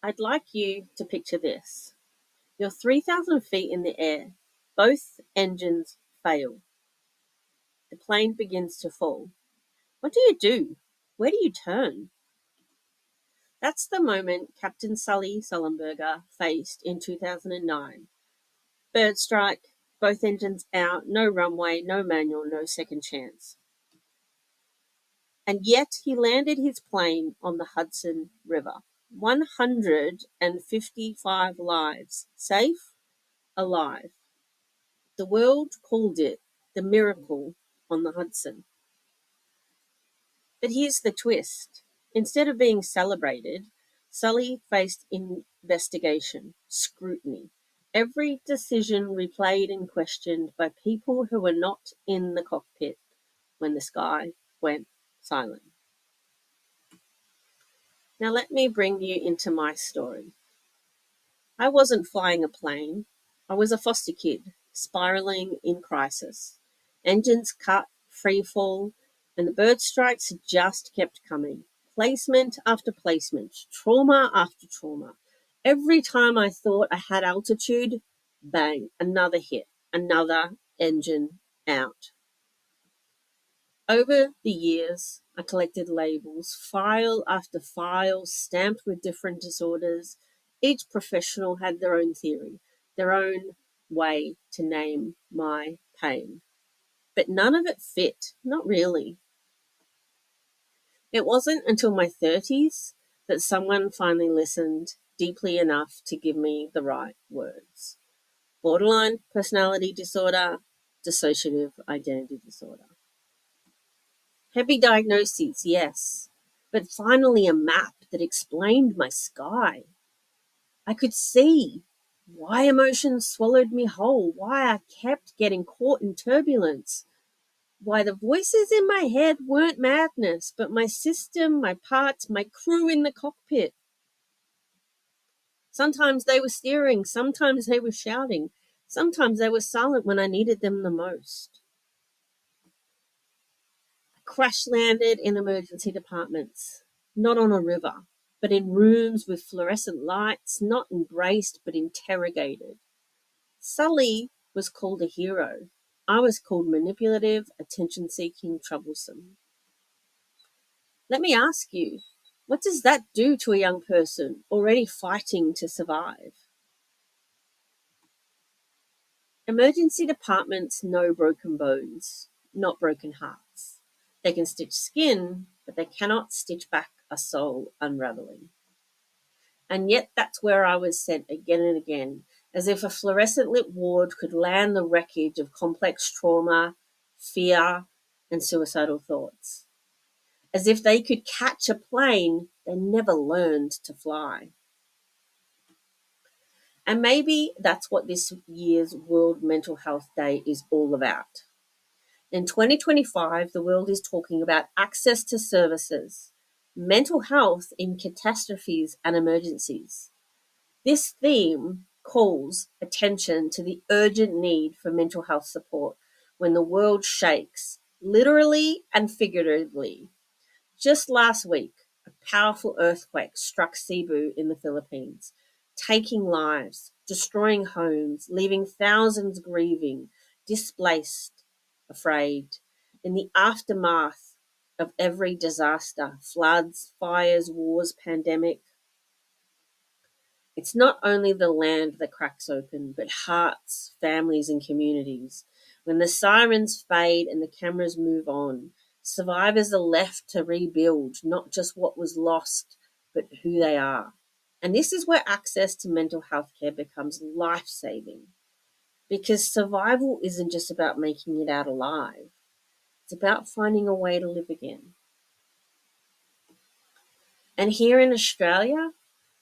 I'd like you to picture this. You're 3,000 feet in the air. Both engines fail. The plane begins to fall. What do you do? Where do you turn? That's the moment Captain Sully Sullenberger faced in 2009. Bird strike, both engines out, no runway, no manual, no second chance. And yet he landed his plane on the Hudson River. 155 lives, safe, alive. The world called it the miracle on the Hudson. But here's the twist. Instead of being celebrated, Sully faced investigation, scrutiny. Every decision replayed and questioned by people who were not in the cockpit when the sky went silent. Now let me bring you into my story. I wasn't flying a plane. I was a foster kid, spiraling in crisis. Engines cut, free fall, and the bird strikes just kept coming. Placement after placement, trauma after trauma. Every time I thought I had altitude, bang, another hit, another engine out. Over the years, I collected labels, file after file, stamped with different disorders. Each professional had their own theory, their own way to name my pain. But none of it fit, not really. It wasn't until my 30s that someone finally listened deeply enough to give me the right words. Borderline personality disorder, dissociative identity disorder. Heavy diagnoses, yes, but finally a map that explained my sky. I could see why emotions swallowed me whole, why I kept getting caught in turbulence, why the voices in my head weren't madness, but my system, my parts, my crew in the cockpit. Sometimes they were steering, sometimes they were shouting, sometimes they were silent when I needed them the most. Crash landed in emergency departments, not on a river, but in rooms with fluorescent lights, not embraced but interrogated. Sully was called a hero. I was called manipulative, attention seeking, troublesome. Let me ask you, what does that do to a young person already fighting to survive? Emergency departments know broken bones, not broken hearts. They can stitch skin, but they cannot stitch back a soul unraveling. And yet that's where I was sent again and again, as if a fluorescent lit ward could land the wreckage of complex trauma, fear, and suicidal thoughts. As if they could catch a plane they never learned to fly. And maybe that's what this year's World Mental Health Day is all about. In 2025, the world is talking about access to services, mental health in catastrophes and emergencies. This theme calls attention to the urgent need for mental health support when the world shakes, literally and figuratively. Just last week, a powerful earthquake struck Cebu in the Philippines, taking lives, destroying homes, leaving thousands grieving, displaced, afraid. In the aftermath of every disaster, floods, fires, wars, pandemic, it's not only the land that cracks open, but hearts, families, and communities. When the sirens fade and the cameras move on, survivors are left to rebuild not just what was lost, but who they are. And this is where access to mental health care becomes life saving. Because survival isn't just about making it out alive, it's about finding a way to live again. And here in Australia,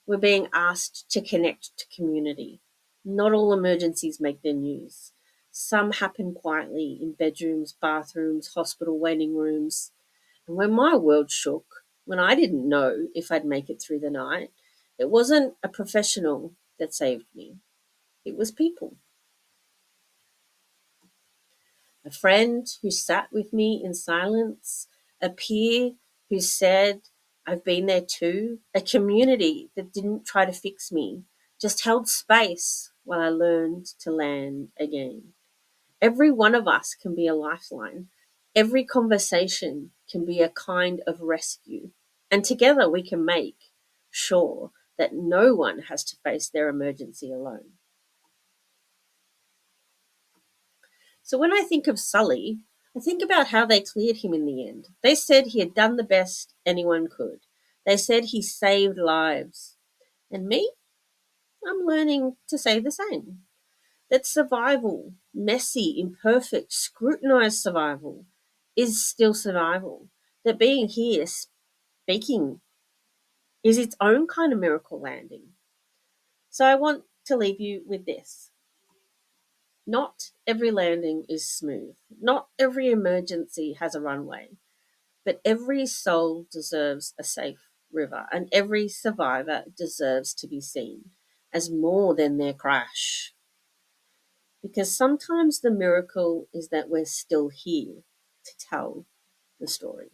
we're being asked to connect to community. Not all emergencies make the news. Some happen quietly in bedrooms, bathrooms, hospital waiting rooms. And when my world shook, when I didn't know if I'd make it through the night, it wasn't a professional that saved me. It was people. A friend who sat with me in silence, a peer who said, I've been there too. A community that didn't try to fix me, just held space while I learned to land again. Every one of us can be a lifeline. Every conversation can be a kind of rescue. And together we can make sure that no one has to face their emergency alone. So when I think of Sully, I think about how they cleared him in the end. They said he had done the best anyone could. They said he saved lives. And me, I'm learning to say the same. That survival, messy, imperfect, scrutinized survival, is still survival. That being here, speaking, is its own kind of miracle landing. So I want to leave you with this. Not every landing is smooth. Not every emergency has a runway. But every soul deserves a safe river, and every survivor deserves to be seen as more than their crash. Because sometimes the miracle is that we're still here to tell the story.